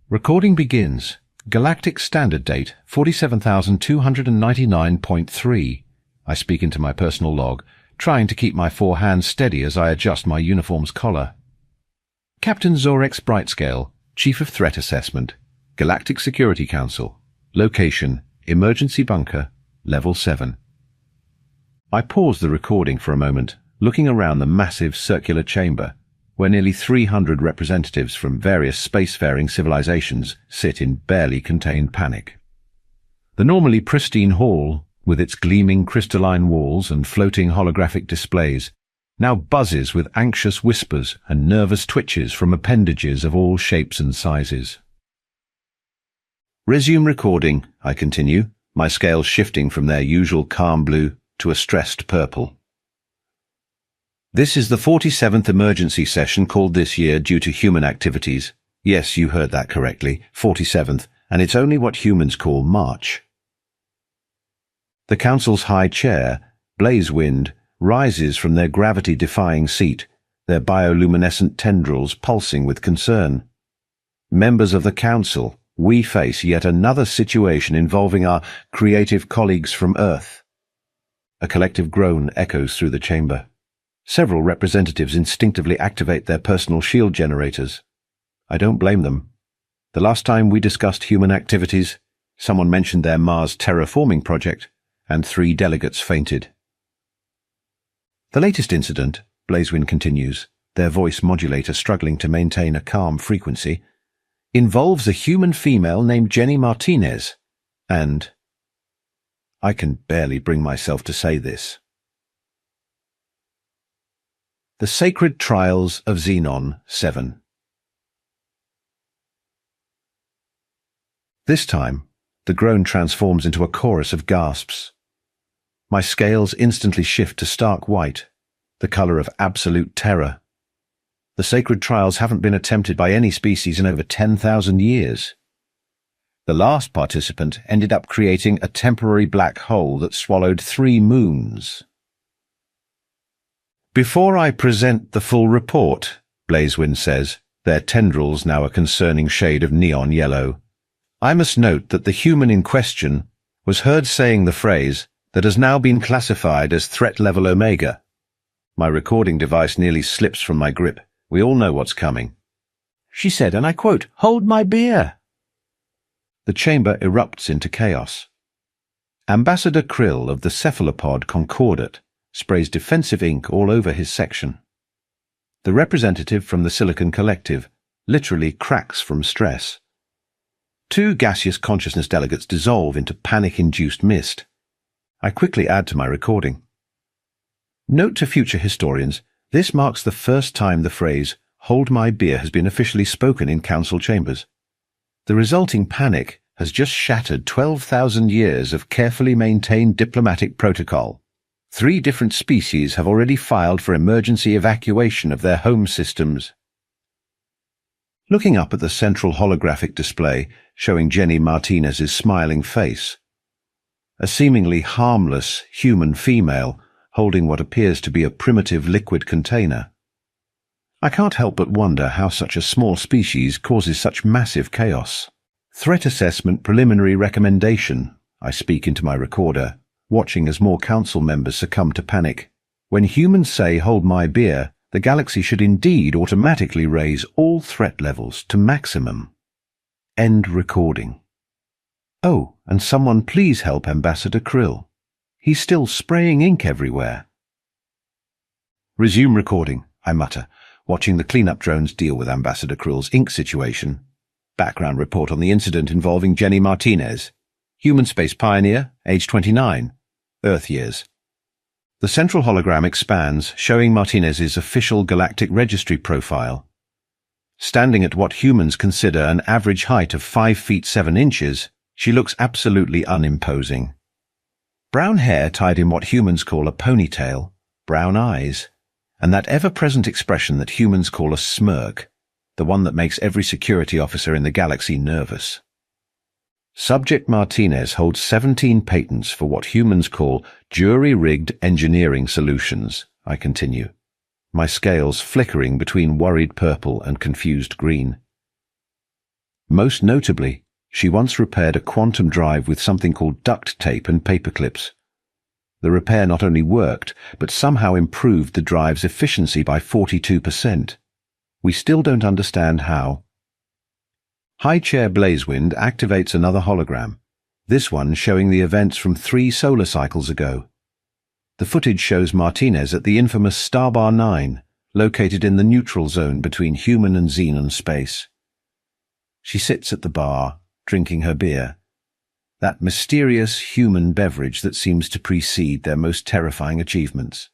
Recording begins. Galactic Standard Date 47,299.3. I speak into my personal log, trying to keep my four hands steady as I adjust my uniform's collar. Captain Zorex Brightscale, Chief of Threat Assessment, Galactic Security Council. Location, Emergency Bunker, Level 7. I pause the recording for a moment, looking around the massive circular chamber, where nearly 300 representatives from various spacefaring civilizations sit in barely contained panic. The normally pristine hall, with its gleaming crystalline walls and floating holographic displays, now buzzes with anxious whispers and nervous twitches from appendages of all shapes and sizes. Resume recording, I continue, my scales shifting from their usual calm blue to a stressed purple. This is the 47th emergency session called this year due to human activities. Yes, you heard that correctly, 47th, and it's only what humans call March. The Council's high chair, Blazewind, rises from their gravity-defying seat, their bioluminescent tendrils pulsing with concern. Members of the Council, we face yet another situation involving our creative colleagues from Earth. A collective groan echoes through the chamber. Several representatives instinctively activate their personal shield generators. I don't blame them. The last time we discussed human activities, someone mentioned their Mars terraforming project, and 3 delegates fainted. The latest incident, Blazewind continues, their voice modulator struggling to maintain a calm frequency, involves a human female named Jenny Martinez, and I can barely bring myself to say this. The Sacred Trials of Xenon 7. This time, the groan transforms into a chorus of gasps. My scales instantly shift to stark white, the color of absolute terror. The sacred trials haven't been attempted by any species in over 10,000 years. The last participant ended up creating a temporary black hole that swallowed 3 moons. Before I present the full report, Blazewind says, their tendrils now a concerning shade of neon yellow, I must note that the human in question was heard saying the phrase that has now been classified as threat level Omega. My recording device nearly slips from my grip. We all know what's coming. She said, and I quote, "Hold my beer." The chamber erupts into chaos. Ambassador Krill of the cephalopod Concordat sprays defensive ink all over his section. The representative from the Silicon Collective literally cracks from stress. 2 gaseous consciousness delegates dissolve into panic-induced mist. I quickly add to my recording. Note to future historians, this marks the first time the phrase, "hold my beer," has been officially spoken in council chambers. The resulting panic has just shattered 12,000 years of carefully maintained diplomatic protocol. 3 different species have already filed for emergency evacuation of their home systems. Looking up at the central holographic display showing Jenny Martinez's smiling face, a seemingly harmless human female holding what appears to be a primitive liquid container, I can't help but wonder how such a small species causes such massive chaos. Threat Assessment Preliminary Recommendation, I speak into my recorder, watching as more council members succumb to panic. When humans say "hold my beer," the galaxy should indeed automatically raise all threat levels to maximum. End recording. Oh, and someone please help Ambassador Krill. He's still spraying ink everywhere. Resume recording, I mutter, watching the cleanup drones deal with Ambassador Krill's ink situation. Background report on the incident involving Jenny Martinez, human space pioneer, age 29, Earth years. The central hologram expands, showing Martinez's official galactic registry profile. Standing at what humans consider an average height of 5 feet 7 inches, she looks absolutely unimposing. Brown hair tied in what humans call a ponytail, brown eyes, and that ever-present expression that humans call a smirk, the one that makes every security officer in the galaxy nervous. Subject Martinez holds 17 patents for what humans call jury-rigged engineering solutions, I continue, my scales flickering between worried purple and confused green. Most notably, she once repaired a quantum drive with something called duct tape and paper clips. The repair not only worked, but somehow improved the drive's efficiency by 42%. We still don't understand how. High Chair Blazewind activates another hologram, this one showing the events from 3 solar cycles ago. The footage shows Martinez at the infamous Starbar 9, located in the neutral zone between human and xenon space. She sits at the bar, drinking her beer, that mysterious human beverage that seems to precede their most terrifying achievements.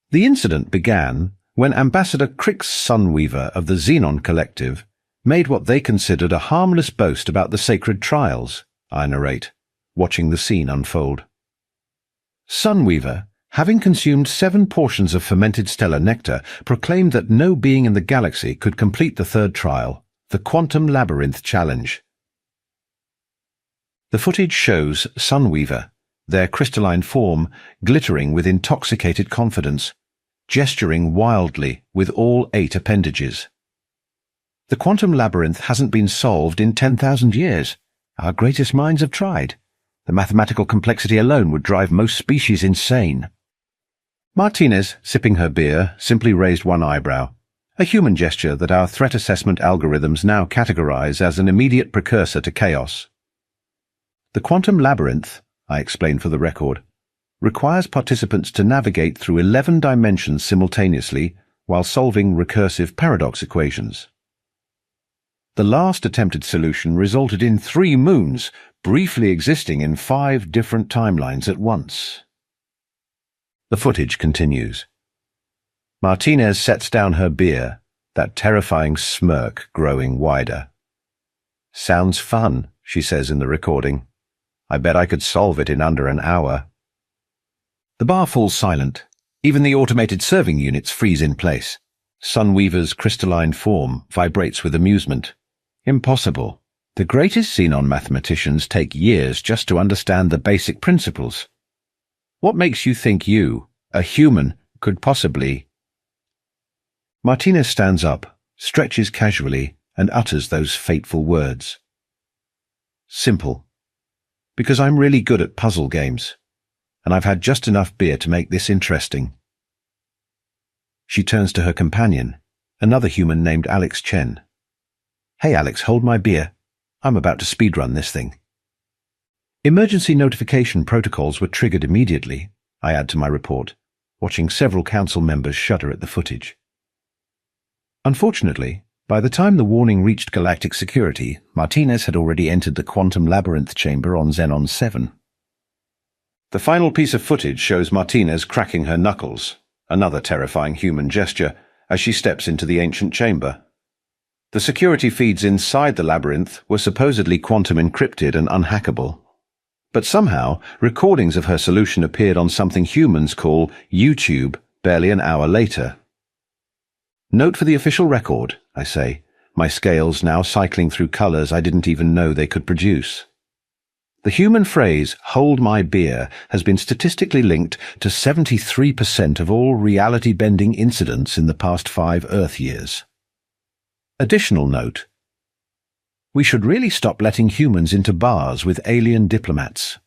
The incident began when Ambassador Crix Sunweaver of the Xenon Collective made what they considered a harmless boast about the sacred trials, I narrate, watching the scene unfold. Sunweaver, having consumed 7 portions of fermented stellar nectar, proclaimed that no being in the galaxy could complete the 3rd trial, the Quantum Labyrinth Challenge. The footage shows Sunweaver, their crystalline form glittering with intoxicated confidence, gesturing wildly with all 8 appendages. The Quantum Labyrinth hasn't been solved in 10,000 years. Our greatest minds have tried. The mathematical complexity alone would drive most species insane. Martinez, sipping her beer, simply raised one eyebrow, a human gesture that our threat assessment algorithms now categorize as an immediate precursor to chaos. The Quantum Labyrinth, I explain for the record, requires participants to navigate through 11 dimensions simultaneously while solving recursive paradox equations. The last attempted solution resulted in 3 moons, briefly existing in 5 different timelines at once. The footage continues. Martinez sets down her beer, that terrifying smirk growing wider. "Sounds fun," she says in the recording. "I bet I could solve it in under an hour." The bar falls silent. Even the automated serving units freeze in place. Sunweaver's crystalline form vibrates with amusement. Impossible. The greatest xenon mathematicians take years just to understand the basic principles. What makes you think you, a human, could possibly... Martinez stands up, stretches casually, and utters those fateful words. Simple. Because I'm really good at puzzle games, and I've had just enough beer to make this interesting. She turns to her companion, another human named Alex Chen. "Hey Alex, hold my beer. I'm about to speedrun this thing." Emergency notification protocols were triggered immediately, I add to my report, watching several council members shudder at the footage. Unfortunately, by the time the warning reached galactic security, Martinez had already entered the Quantum Labyrinth chamber on Xenon 7. The final piece of footage shows Martinez cracking her knuckles, another terrifying human gesture, as she steps into the ancient chamber. The security feeds inside the labyrinth were supposedly quantum encrypted and unhackable. But somehow, recordings of her solution appeared on something humans call YouTube barely an hour later. Note for the official record, I say, my scales now cycling through colors I didn't even know they could produce. The human phrase, "hold my beer," has been statistically linked to 73% of all reality-bending incidents in the past 5 Earth years. Additional note. We should really stop letting humans into bars with alien diplomats.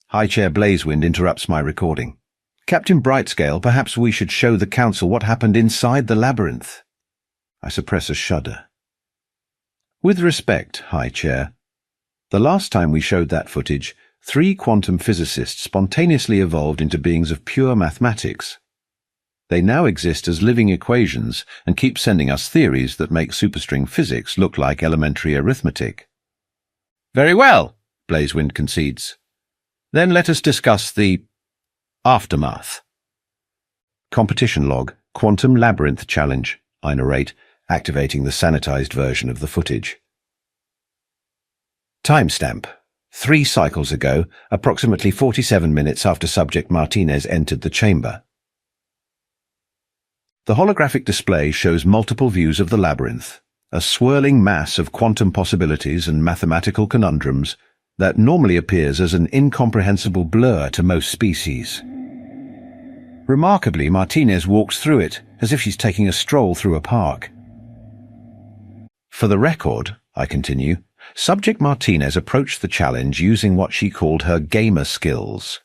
High Chair Blazewind interrupts my recording. "Captain Brightscale, perhaps we should show the council what happened inside the labyrinth." I suppress a shudder. "With respect, High Chair, the last time we showed that footage, 3 quantum physicists spontaneously evolved into beings of pure mathematics. They now exist as living equations and keep sending us theories that make superstring physics look like elementary arithmetic." "Very well," Blazewind concedes. "Then let us discuss the aftermath." "Competition log, Quantum Labyrinth Challenge," I narrate, activating the sanitized version of the footage. Timestamp. 3 cycles ago, approximately 47 minutes after subject Martinez entered the chamber. The holographic display shows multiple views of the labyrinth, a swirling mass of quantum possibilities and mathematical conundrums that normally appears as an incomprehensible blur to most species. Remarkably, Martinez walks through it as if she's taking a stroll through a park. For the record, I continue, Subject Martinez approached the challenge using what she called her gamer skills.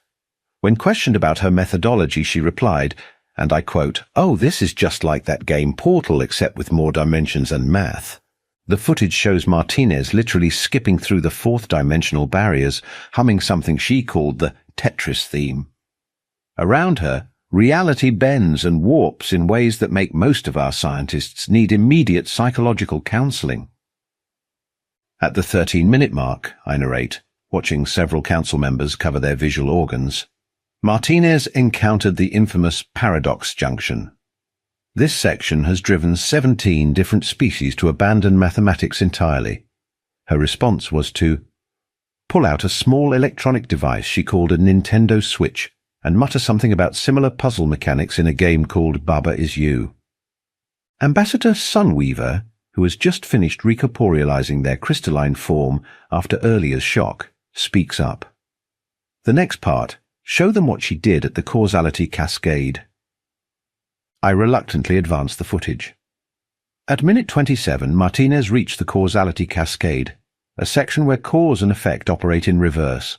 When questioned about her methodology, she replied, and I quote, "Oh, this is just like that game Portal except with more dimensions and math." The footage shows Martinez literally skipping through the fourth-dimensional barriers, humming something she called the Tetris theme. Around her, reality bends and warps in ways that make most of our scientists need immediate psychological counseling. At the 13-minute mark, I narrate, watching several council members cover their visual organs, Martinez encountered the infamous paradox junction. This section has driven 17 different species to abandon mathematics entirely. Her response was to pull out a small electronic device she called a Nintendo Switch and mutter something about similar puzzle mechanics in a game called Baba Is You. Ambassador Sunweaver, who has just finished recorporealizing their crystalline form after earlier's shock, speaks up. The next part, show them what she did at the causality cascade. I reluctantly advanced the footage. At minute 27, Martinez reached the causality cascade, a section where cause and effect operate in reverse.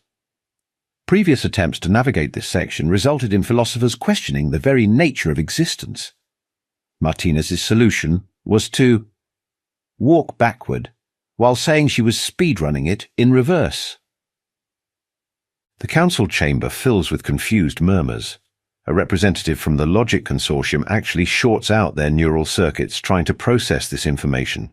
Previous attempts to navigate this section resulted in philosophers questioning the very nature of existence. Martinez's solution was to walk backward, while saying she was speedrunning it in reverse. The council chamber fills with confused murmurs. A representative from the Logic Consortium actually shorts out their neural circuits trying to process this information.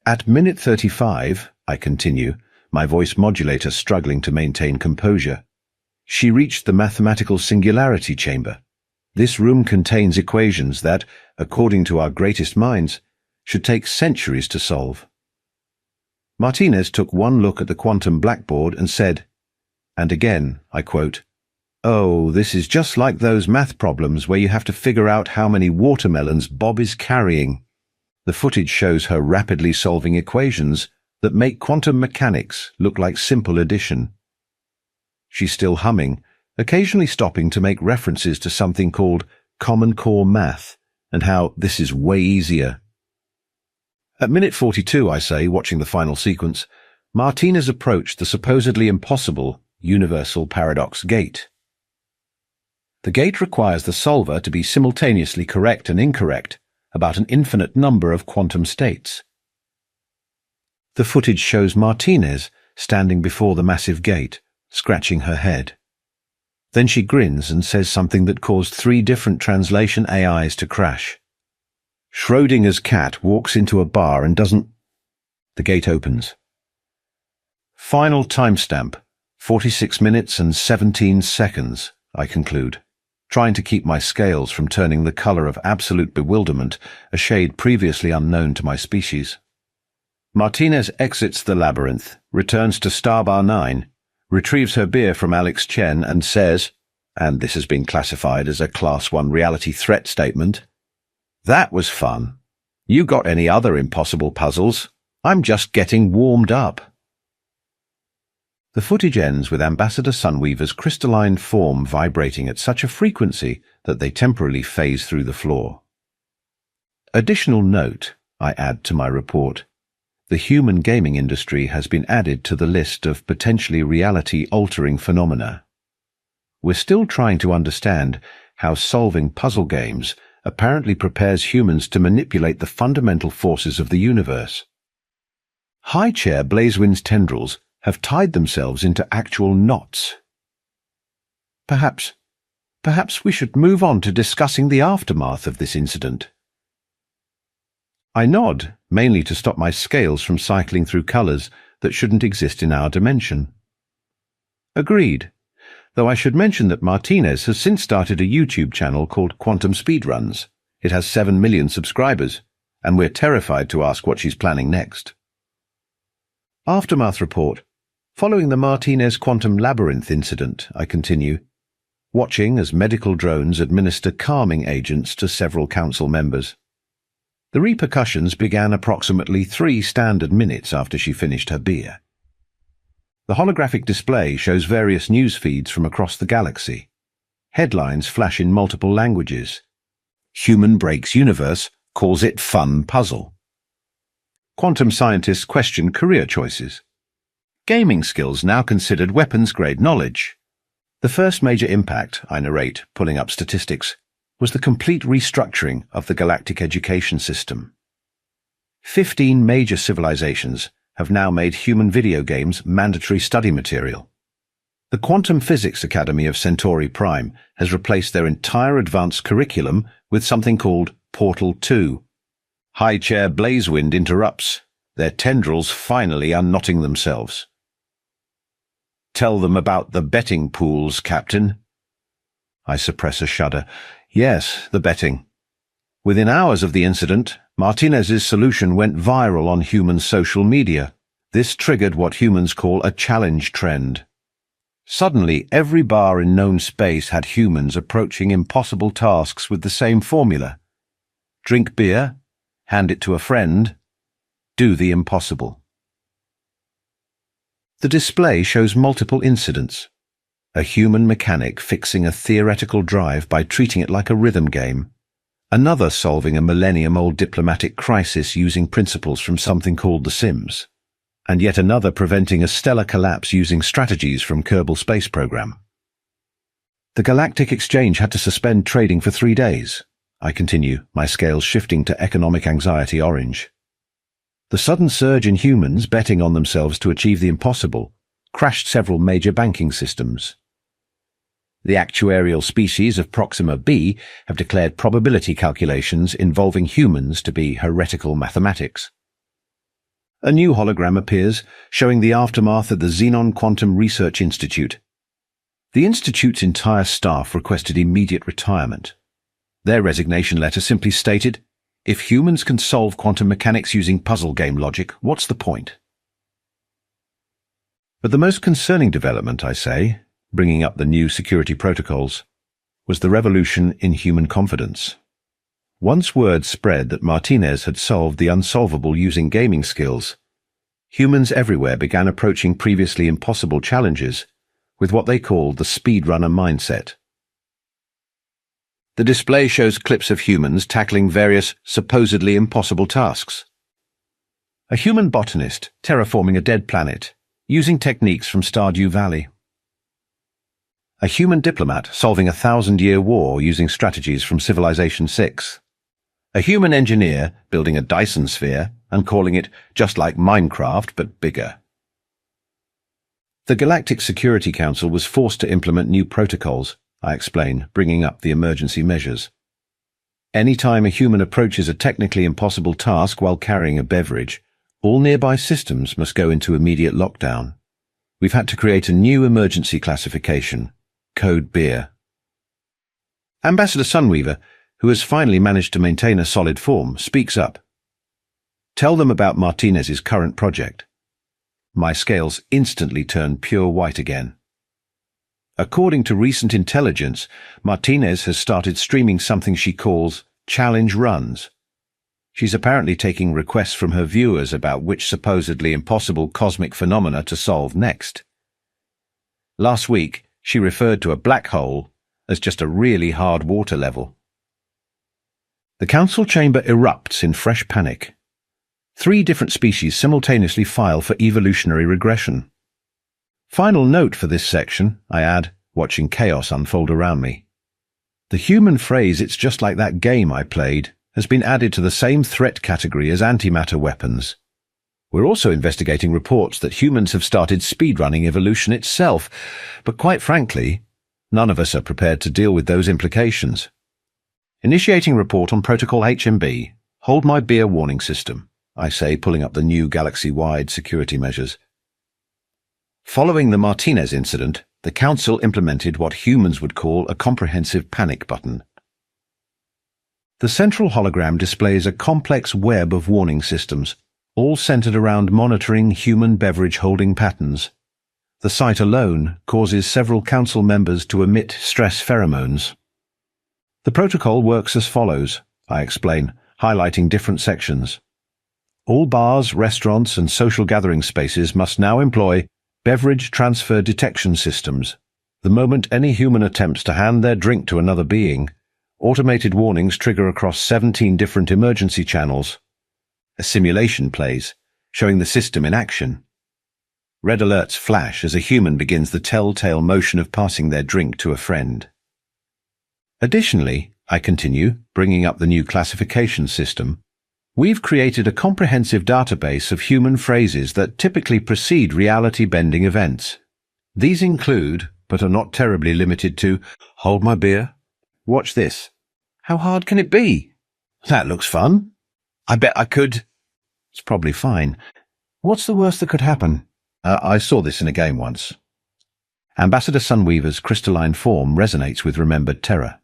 At minute 35, I continue, my voice modulator struggling to maintain composure, she reached the mathematical singularity chamber. This room contains equations that, according to our greatest minds, should take centuries to solve. Martinez took one look at the quantum blackboard and said, and again, I quote, "Oh, this is just like those math problems where you have to figure out how many watermelons Bob is carrying." The footage shows her rapidly solving equations that make quantum mechanics look like simple addition. She's still humming, occasionally stopping to make references to something called Common Core Math and how this is way easier. At minute 42, I say, watching the final sequence, Martinez approached the supposedly impossible universal paradox gate. The gate requires the solver to be simultaneously correct and incorrect about an infinite number of quantum states. The footage shows Martinez standing before the massive gate, scratching her head. Then she grins and says something that caused 3 different translation AIs to crash. Schrodinger's cat walks into a bar and doesn't... The gate opens. Final timestamp, 46 minutes and 17 seconds, I conclude, trying to keep my scales from turning the color of absolute bewilderment, a shade previously unknown to my species. Martinez exits the labyrinth, returns to Starbar 9, retrieves her beer from Alex Chen and says, and this has been classified as a Class 1 reality threat statement, "That was fun. You got any other impossible puzzles? I'm just getting warmed up." The footage ends with Ambassador Sunweaver's crystalline form vibrating at such a frequency that they temporarily phase through the floor. Additional note, I add to my report, the human gaming industry has been added to the list of potentially reality-altering phenomena. We're still trying to understand how solving puzzle games apparently prepares humans to manipulate the fundamental forces of the universe. High Chair Blazewind's tendrils have tied themselves into actual knots. Perhaps we should move on to discussing the aftermath of this incident. I nod, mainly to stop my scales from cycling through colors that shouldn't exist in our dimension. Agreed, though I should mention that Martinez has since started a YouTube channel called Quantum Speedruns. It has 7 million subscribers, and we're terrified to ask what she's planning next. Aftermath report. Following the Martinez Quantum Labyrinth incident, I continue, watching as medical drones administer calming agents to several council members. The repercussions began approximately 3 standard minutes after she finished her beer. The holographic display shows various news feeds from across the galaxy. Headlines flash in multiple languages. Human Breaks Universe calls it fun puzzle. quantum scientists question career choices. Gaming skills now considered weapons-grade knowledge. The first major impact, I narrate, pulling up statistics, was the complete restructuring of the galactic education system. 15 major civilizations have now made human video games mandatory study material. The Quantum Physics Academy of Centauri Prime has replaced their entire advanced curriculum with something called Portal 2. High Chair Blazewind interrupts, their tendrils finally unknotting themselves. Tell them about the betting pools, Captain. I suppress a shudder. Yes, the betting. Within hours of the incident, Martinez's solution went viral on human social media. This triggered what humans call a challenge trend. Suddenly, every bar in known space had humans approaching impossible tasks with the same formula. Drink beer, hand it to a friend, do the impossible. The display shows multiple incidents. A human mechanic fixing a theoretical drive by treating it like a rhythm game. Another solving a millennium-old diplomatic crisis using principles from something called The Sims. And yet another preventing a stellar collapse using strategies from Kerbal Space Program. The Galactic Exchange had to suspend trading for 3 days. I continue, my scales shifting to economic anxiety orange. The sudden surge in humans betting on themselves to achieve the impossible crashed several major banking systems. The actuarial species of Proxima b have declared probability calculations involving humans to be heretical mathematics. A new hologram appears, showing the aftermath at the Xenon Quantum Research Institute. The institute's entire staff requested immediate retirement. Their resignation letter simply stated, "If humans can solve quantum mechanics using puzzle game logic, what's the point?" But the most concerning development, I say, bringing up the new security protocols, was the revolution in human confidence. Once word spread that Martinez had solved the unsolvable using gaming skills, humans everywhere began approaching previously impossible challenges with what they called the speedrunner mindset. The display shows clips of humans tackling various supposedly impossible tasks. A human botanist terraforming a dead planet, using techniques from Stardew Valley. A human diplomat solving a 1,000-year war using strategies from Civilization 6. A human engineer building a Dyson sphere and calling it just like Minecraft but bigger. The Galactic Security Council was forced to implement new protocols, I explain, bringing up the emergency measures. Any time a human approaches a technically impossible task while carrying a beverage, all nearby systems must go into immediate lockdown. We've had to create a new emergency classification, Code Beer. Ambassador Sunweaver, who has finally managed to maintain a solid form, speaks up. Tell them about Martinez's current project. My scales instantly turn pure white again. According to recent intelligence, Martinez has started streaming something she calls challenge runs. She's apparently taking requests from her viewers about which supposedly impossible cosmic phenomena to solve next. Last week, she referred to a black hole as just a really hard water level. The council chamber erupts in fresh panic. 3 different species simultaneously file for evolutionary regression. Final note for this section, I add, watching chaos unfold around me. The human phrase "it's just like that game I played" has been added to the same threat category as antimatter weapons. We're also investigating reports that humans have started speedrunning evolution itself, but quite frankly, none of us are prepared to deal with those implications. Initiating report on Protocol HMB. Hold my beer warning system, I say, pulling up the new galaxy-wide security measures. Following the Martinez incident, the Council implemented what humans would call a comprehensive panic button. The central hologram displays a complex web of warning systems, all centered around monitoring human beverage holding patterns. The sight alone causes several Council members to emit stress pheromones. The protocol works as follows, I explain, highlighting different sections. All bars, restaurants, and social gathering spaces must now employ beverage transfer detection systems. The moment any human attempts to hand their drink to another being, automated warnings trigger across 17 different emergency channels. A simulation plays, showing the system in action. Red alerts flash as a human begins the telltale motion of passing their drink to a friend. Additionally, I continue, bringing up the new classification system, we've created a comprehensive database of human phrases that typically precede reality-bending events. These include, but are not terribly limited to, "Hold my beer," "Watch this," "How hard can it be?" "That looks fun," "I bet I could." "It's probably fine." "What's the worst that could happen?" I saw this in a game once." Ambassador Sunweaver's crystalline form resonates with remembered terror.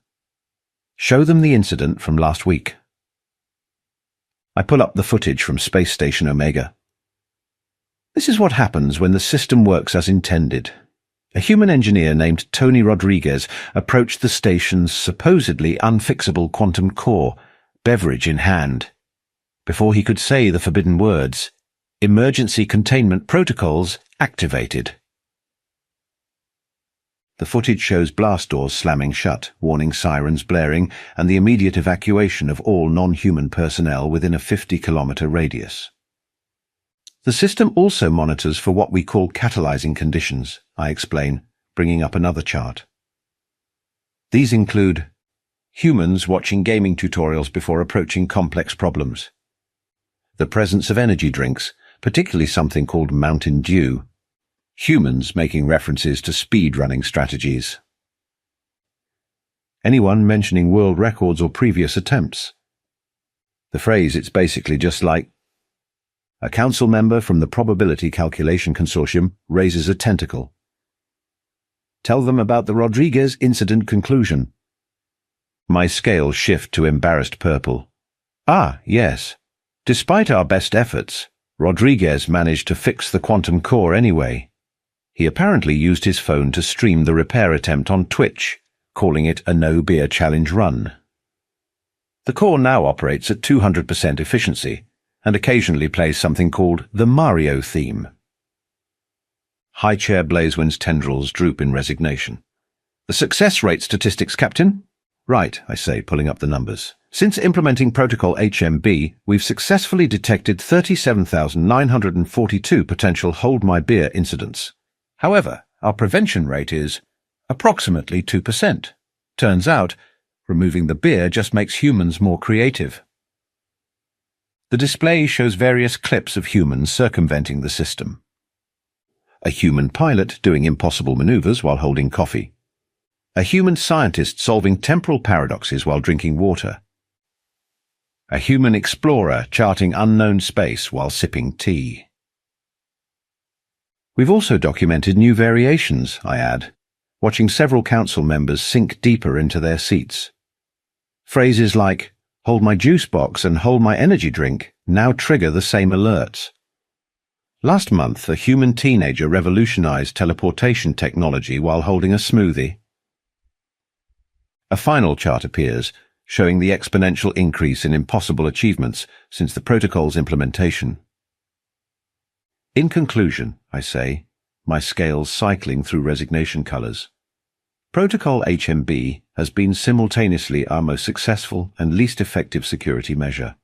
Show them the incident from last week. I pull up the footage from Space Station Omega. This is what happens when the system works as intended. A human engineer named Tony Rodriguez approached the station's supposedly unfixable quantum core, beverage in hand. Before he could say the forbidden words, emergency containment protocols activated. The footage shows blast doors slamming shut, warning sirens blaring, and the immediate evacuation of all non-human personnel within a 50-kilometer radius. The system also monitors for what we call catalyzing conditions, I explain, bringing up another chart. These include humans watching gaming tutorials before approaching complex problems, the presence of energy drinks, particularly something called Mountain Dew, humans making references to speed-running strategies, anyone mentioning world records or previous attempts. The phrase, "It's basically just like," a council member from the Probability Calculation Consortium raises a tentacle. Tell them about the Rodriguez incident conclusion. My scales shift to embarrassed purple. Ah, yes. Despite our best efforts, Rodriguez managed to fix the quantum core anyway. He apparently used his phone to stream the repair attempt on Twitch, calling it a no-beer challenge run. The core now operates at 200% efficiency, and occasionally plays something called the Mario theme. High Chair Blazewind's tendrils droop in resignation. "The success rate statistics, Captain?" "Right," I say, pulling up the numbers. "Since implementing Protocol HMB, we've successfully detected 37,942 potential Hold My Beer incidents. However, our prevention rate is approximately 2%. Turns out, removing the beer just makes humans more creative." The display shows various clips of humans circumventing the system. A human pilot doing impossible maneuvers while holding coffee. A human scientist solving temporal paradoxes while drinking water. A human explorer charting unknown space while sipping tea. We've also documented new variations, I add, watching several council members sink deeper into their seats. Phrases like, "Hold my juice box" and "Hold my energy drink" now trigger the same alerts. Last month, a human teenager revolutionized teleportation technology while holding a smoothie. A final chart appears, showing the exponential increase in impossible achievements since the protocol's implementation. In conclusion, I say, my scales cycling through resignation colors, Protocol HMB has been simultaneously our most successful and least effective security measure.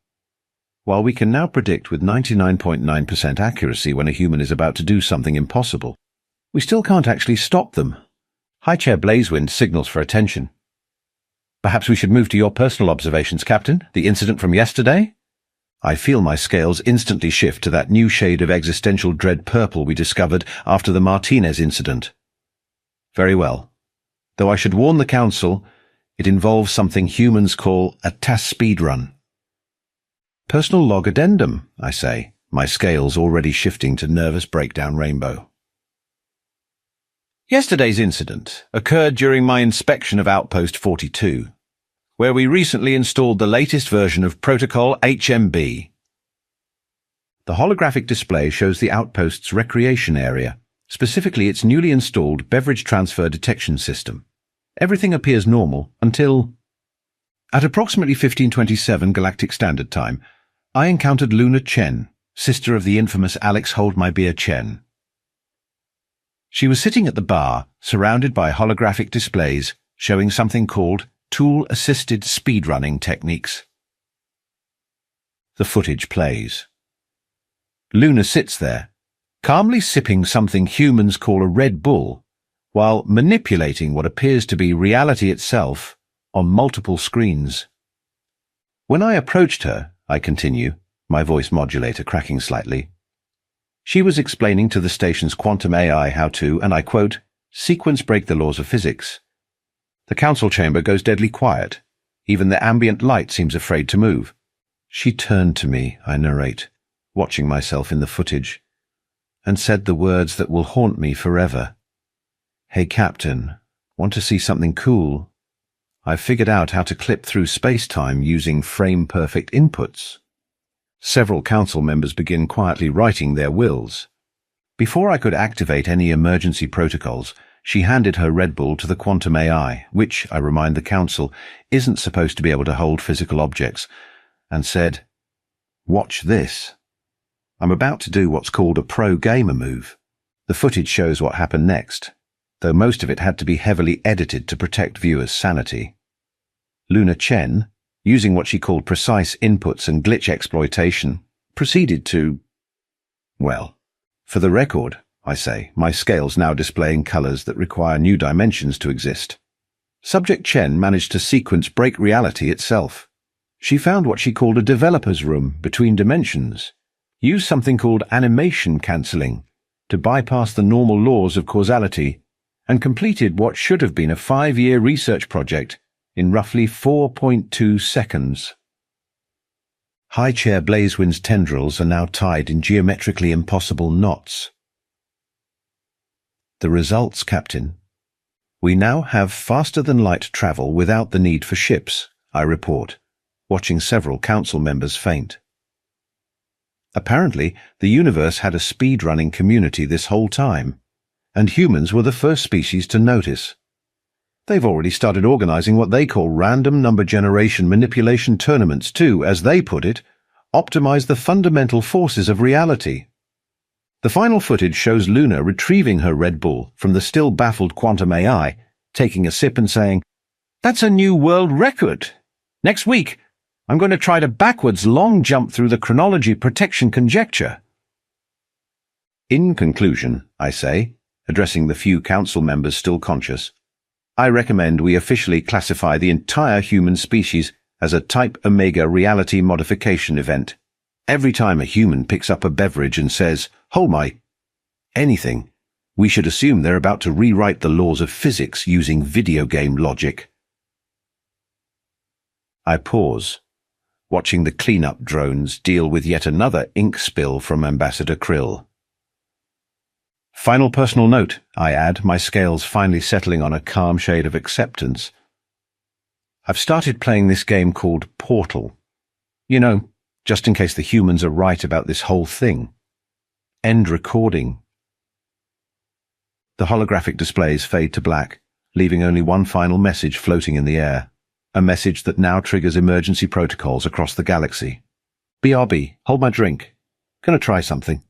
While we can now predict with 99.9% accuracy when a human is about to do something impossible, we still can't actually stop them. High Chair Blazewind signals for attention. "Perhaps we should move to your personal observations, Captain, the incident from yesterday?" I feel my scales instantly shift to that new shade of existential dread purple we discovered after the Martinez incident. Very well. Though I should warn the Council, it involves something humans call a TAS speedrun. "Personal log addendum," I say, my scales already shifting to nervous breakdown rainbow. Yesterday's incident occurred during my inspection of Outpost 42, where we recently installed the latest version of Protocol HMB. The holographic display shows the outpost's recreation area, specifically its newly installed beverage transfer detection system. Everything appears normal until, at approximately 1527 Galactic Standard Time, I encountered Luna Chen, sister of the infamous Alex Hold My Beer Chen. She was sitting at the bar, surrounded by holographic displays showing something called tool-assisted speedrunning techniques. The footage plays. Luna sits there, calmly sipping something humans call a Red Bull, while manipulating what appears to be reality itself on multiple screens. When I approached her, I continue, my voice modulator cracking slightly, she was explaining to the station's quantum AI how to, and I quote, sequence break the laws of physics. The council chamber goes deadly quiet. Even the ambient light seems afraid to move. She turned to me, I narrate, watching myself in the footage, and said the words that will haunt me forever. Hey, Captain, want to see something cool? I've figured out how to clip through space-time using frame-perfect inputs. Several council members begin quietly writing their wills. Before I could activate any emergency protocols, she handed her Red Bull to the quantum AI, which, I remind the council, isn't supposed to be able to hold physical objects, and said, "Watch this." I'm about to do what's called a pro-gamer move. The footage shows what happened next, though most of it had to be heavily edited to protect viewers' sanity. Luna Chen, using what she called precise inputs and glitch exploitation, proceeded to, well, for the record, I say, my scales now displaying colors that require new dimensions to exist. Subject Chen managed to sequence break reality itself. She found what she called a developer's room between dimensions, used something called animation cancelling to bypass the normal laws of causality, and completed what should have been a 5-year research project in roughly 4.2 seconds. High Chair Blazewind's tendrils are now tied in geometrically impossible knots. The results, Captain. We now have faster-than-light travel without the need for ships, I report, watching several council members faint. Apparently, the universe had a speed-running community this whole time, and humans were the first species to notice. They've already started organizing what they call random number generation manipulation tournaments to, as they put it, optimize the fundamental forces of reality. The final footage shows Luna retrieving her Red Bull from the still baffled quantum AI, taking a sip and saying, "That's a new world record. Next week, I'm going to try to backwards long jump through the chronology protection conjecture." In conclusion, I say, addressing the few council members still conscious, I recommend we officially classify the entire human species as a Type Omega reality modification event. Every time a human picks up a beverage and says, "Hold my," anything, we should assume they're about to rewrite the laws of physics using video game logic. I pause, watching the cleanup drones deal with yet another ink spill from Ambassador Krill. Final personal note, I add, my scales finally settling on a calm shade of acceptance. I've started playing this game called Portal. You know, just in case the humans are right about this whole thing. End recording. The holographic displays fade to black, leaving only one final message floating in the air. A message that now triggers emergency protocols across the galaxy. BRB, hold my drink. Gonna try something.